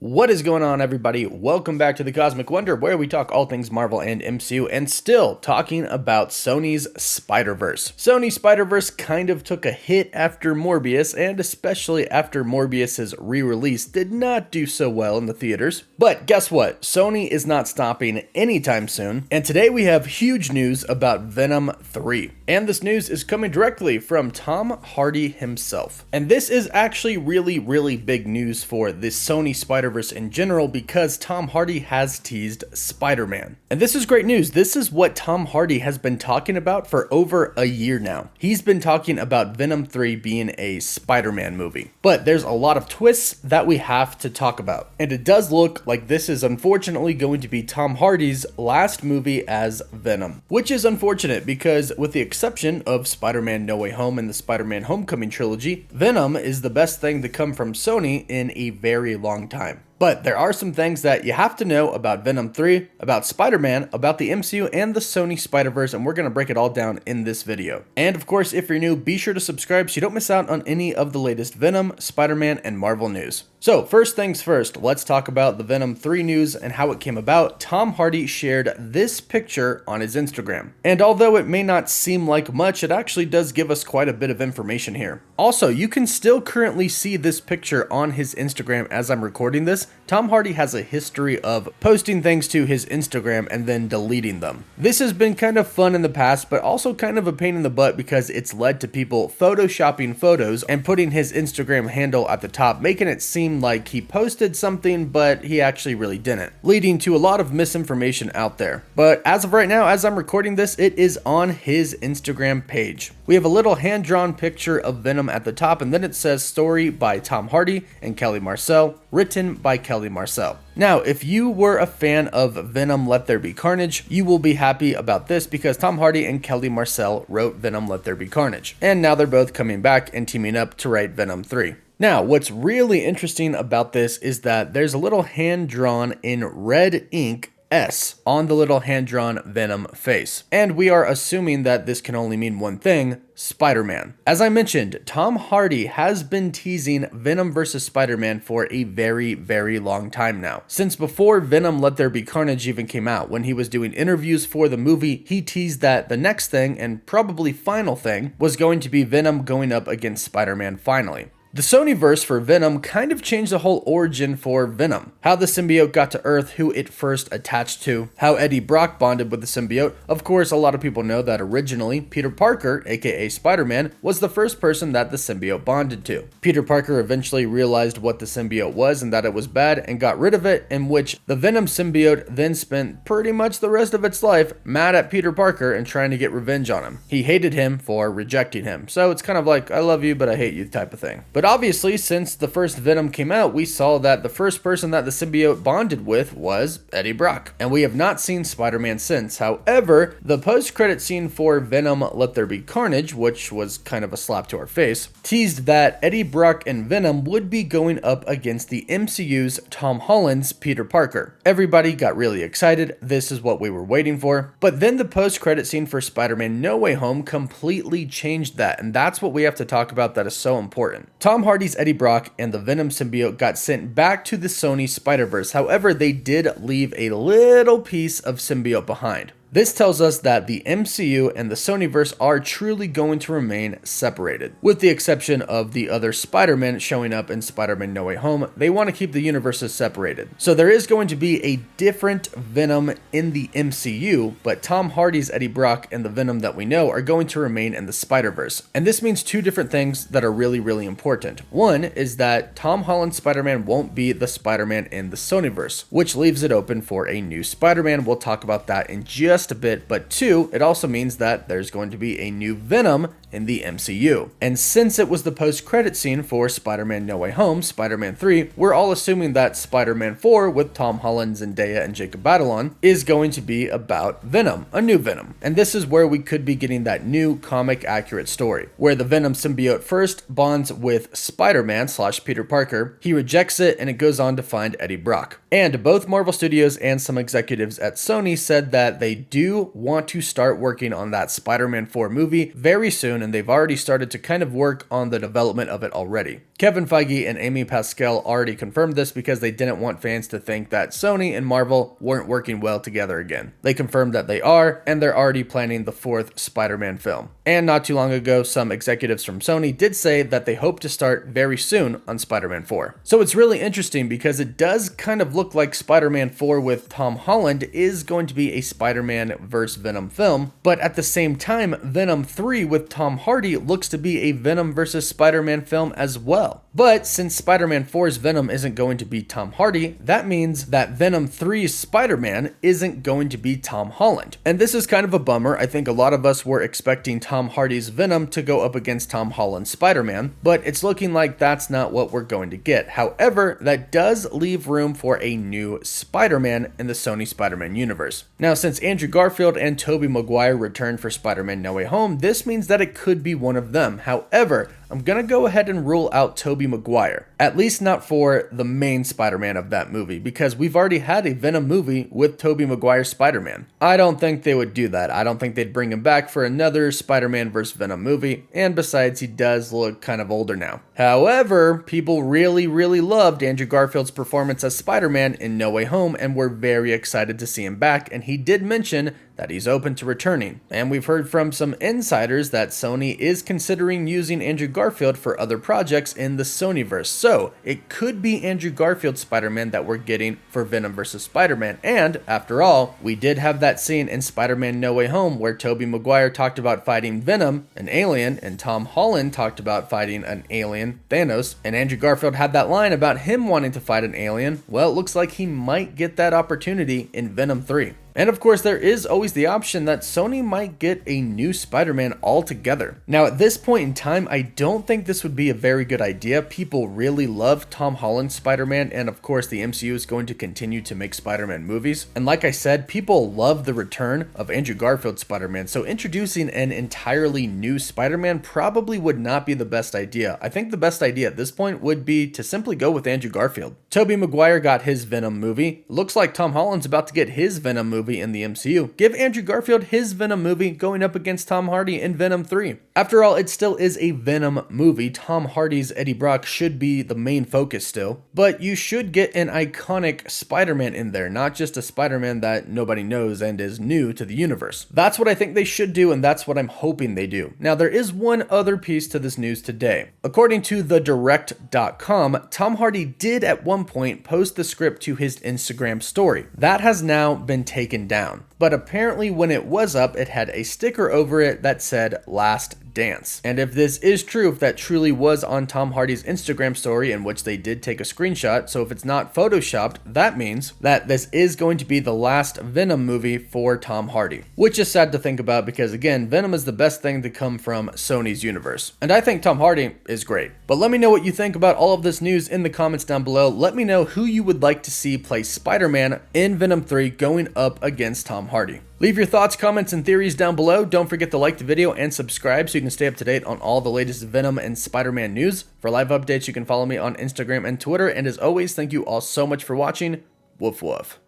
What is going on, everybody? Welcome back to the Cosmic Wonder, where we talk all things Marvel and MCU, and still talking about Sony's Spider-Verse. Sony's Spider-Verse kind of took a hit after Morbius, and especially after Morbius's re-release did not do so well in the theaters. But guess what? Sony is not stopping anytime soon, and today we have huge news about Venom 3. And this news is coming directly from Tom Hardy himself. And this is actually really big news for the Sony Spider-Verse in general, because Tom Hardy has teased Spider-Man. And this is great news. This is what Tom Hardy has been talking about for over a year now. He's been talking about Venom 3 being a Spider-Man movie. But there's a lot of twists that we have to talk about. And it does look like this is unfortunately going to be Tom Hardy's last movie as Venom. Which is unfortunate because, with the exception of Spider-Man No Way Home and the Spider-Man Homecoming trilogy, Venom is the best thing to come from Sony in a very long time. But there are some things that you have to know about Venom 3, about Spider-Man, about the MCU, and the Sony Spider-Verse, and we're going to break it all down in this video. And of course, if you're new, be sure to subscribe so you don't miss out on any of the latest Venom, Spider-Man, and Marvel news. So first things first, let's talk about the Venom 3 news and how it came about. Tom Hardy shared this picture on his Instagram. And although it may not seem like much, it actually does give us quite a bit of information here. Also, you can still currently see this picture on his Instagram as I'm recording this. Tom Hardy has a history of posting things to his Instagram and then deleting them. This has been kind of fun in the past, but also kind of a pain in the butt because it's led to people photoshopping photos and putting his Instagram handle at the top, making it seem like he posted something, but he actually really didn't, leading to a lot of misinformation out there. But as of right now, as I'm recording this, it is on his Instagram page. We have a little hand-drawn picture of Venom at the top, and then it says story by Tom Hardy and Kelly Marcel, written by Kelly Marcel. Now, if you were a fan of Venom Let There Be Carnage, you will be happy about this because Tom Hardy and Kelly Marcel wrote Venom Let There Be Carnage. And now they're both coming back and teaming up to write Venom 3. Now, what's really interesting about this is that there's a little hand-drawn in red ink S on the little hand-drawn Venom face. And we are assuming that this can only mean one thing: Spider-Man. As I mentioned, Tom Hardy has been teasing Venom vs. Spider-Man for a very long time now. Since before Venom Let There Be Carnage even came out, when he was doing interviews for the movie, he teased that the next thing, and probably final thing, was going to be Venom going up against Spider-Man finally. The Sonyverse for Venom kind of changed the whole origin for Venom. How the symbiote got to Earth, who it first attached to, how Eddie Brock bonded with the symbiote. Of course, a lot of people know that originally, Peter Parker, aka Spider-Man, was the first person that the symbiote bonded to. Peter Parker eventually realized what the symbiote was and that it was bad and got rid of it, in which the Venom symbiote then spent pretty much the rest of its life mad at Peter Parker and trying to get revenge on him. He hated him for rejecting him. So it's kind of like, I love you, but I hate you type of thing. But obviously, since the first Venom came out, we saw that the first person that the symbiote bonded with was Eddie Brock, and we have not seen Spider-Man since. However, the post-credit scene for Venom Let There Be Carnage, which was kind of a slap to our face, teased that Eddie Brock and Venom would be going up against the MCU's Tom Holland's Peter Parker. Everybody got really excited. This is what we were waiting for. But then the post-credit scene for Spider-Man No Way Home completely changed that, and that's what we have to talk about that is so important. Tom Hardy's Eddie Brock and the Venom symbiote got sent back to the Sony Spider-Verse. However, they did leave a little piece of symbiote behind. This tells us that the MCU and the Sonyverse are truly going to remain separated. With the exception of the other Spider-Man showing up in Spider-Man No Way Home, they want to keep the universes separated. So there is going to be a different Venom in the MCU, but Tom Hardy's Eddie Brock and the Venom that we know are going to remain in the Spider-Verse. And this means two different things that are really important. One is that Tom Holland's Spider-Man won't be the Spider-Man in the Sonyverse, which leaves it open for a new Spider-Man. We'll talk about that in just a bit. But two, it also means that there's going to be a new Venom in the MCU. And since it was the post-credit scene for Spider-Man No Way Home, Spider-Man 3, we're all assuming that Spider-Man 4 with Tom Holland, Zendaya, and Jacob Batalon is going to be about Venom, a new Venom. And this is where we could be getting that new comic-accurate story, where the Venom symbiote first bonds with Spider-Man / Peter Parker, he rejects it, and it goes on to find Eddie Brock. And both Marvel Studios and some executives at Sony said that they do want to start working on that Spider-Man 4 movie very soon, and they've already started to kind of work on the development of it already. Kevin Feige and Amy Pascal already confirmed this because they didn't want fans to think that Sony and Marvel weren't working well together again. They confirmed that they are, and they're already planning the 4th Spider-Man film. And not too long ago, some executives from Sony did say that they hope to start very soon on Spider-Man 4. So it's really interesting because it does kind of look like Spider-Man 4 with Tom Holland is going to be a Spider-Man vs. Venom film, but at the same time, Venom 3 with Tom Hardy looks to be a Venom vs. Spider-Man film as well. But since Spider-Man 4's Venom isn't going to be Tom Hardy, that means that Venom 3's Spider-Man isn't going to be Tom Holland. And this is kind of a bummer. I think a lot of us were expecting Tom Hardy's Venom to go up against Tom Holland's Spider-Man, but it's looking like that's not what we're going to get. However, that does leave room for a new Spider-Man in the Sony Spider-Man universe. Now, since Andrew Garfield and Tobey Maguire returned for Spider-Man No Way Home, this means that it could be one of them. However, I'm gonna go ahead and rule out Tobey Maguire, at least not for the main Spider-Man of that movie, because we've already had a Venom movie with Tobey Maguire's Spider-Man. I don't think they would do that. I don't think they'd bring him back for another Spider-Man vs. Venom movie, and besides, he does look kind of older now. However, people really loved Andrew Garfield's performance as Spider-Man in No Way Home and were very excited to see him back, and he did mention that he's open to returning. And we've heard from some insiders that Sony is considering using Andrew Garfield for other projects in the Sonyverse. So it could be Andrew Garfield's Spider-Man that we're getting for Venom vs. Spider-Man. And after all, we did have that scene in Spider-Man No Way Home where Tobey Maguire talked about fighting Venom, an alien, and Tom Holland talked about fighting an alien, Thanos, and Andrew Garfield had that line about him wanting to fight an alien. Well, it looks like he might get that opportunity in Venom 3. And of course, there is always the option that Sony might get a new Spider-Man altogether. Now, at this point in time, I don't think this would be a very good idea. People really love Tom Holland's Spider-Man, and of course, the MCU is going to continue to make Spider-Man movies. And like I said, people love the return of Andrew Garfield's Spider-Man, so introducing an entirely new Spider-Man probably would not be the best idea. I think the best idea at this point would be to simply go with Andrew Garfield. Tobey Maguire got his Venom movie. Looks like Tom Holland's about to get his Venom movie in the MCU. Give Andrew Garfield his Venom movie going up against Tom Hardy in Venom 3. After all, it still is a Venom movie. Tom Hardy's Eddie Brock should be the main focus still, but you should get an iconic Spider-Man in there, not just a Spider-Man that nobody knows and is new to the universe. That's what I think they should do, and that's what I'm hoping they do. Now, there is one other piece to this news today. According to thedirect.com, Tom Hardy did at one point post the script to his Instagram story. That has now been taken down. But apparently when it was up, it had a sticker over it that said "Last Dance." And if this is true, if that truly was on Tom Hardy's Instagram story, in which they did take a screenshot, so if it's not photoshopped, that means that this is going to be the last Venom movie for Tom Hardy. Which is sad to think about because, again, Venom is the best thing to come from Sony's universe. And I think Tom Hardy is great. But let me know what you think about all of this news in the comments down below. Let me know who you would like to see play Spider-Man in Venom 3 going up against Tom Hardy. Leave your thoughts, comments, and theories down below. Don't forget to like the video and subscribe so you can stay up to date on all the latest Venom and Spider-Man news. For live updates, you can follow me on Instagram and Twitter. And as always, thank you all so much for watching. Woof woof.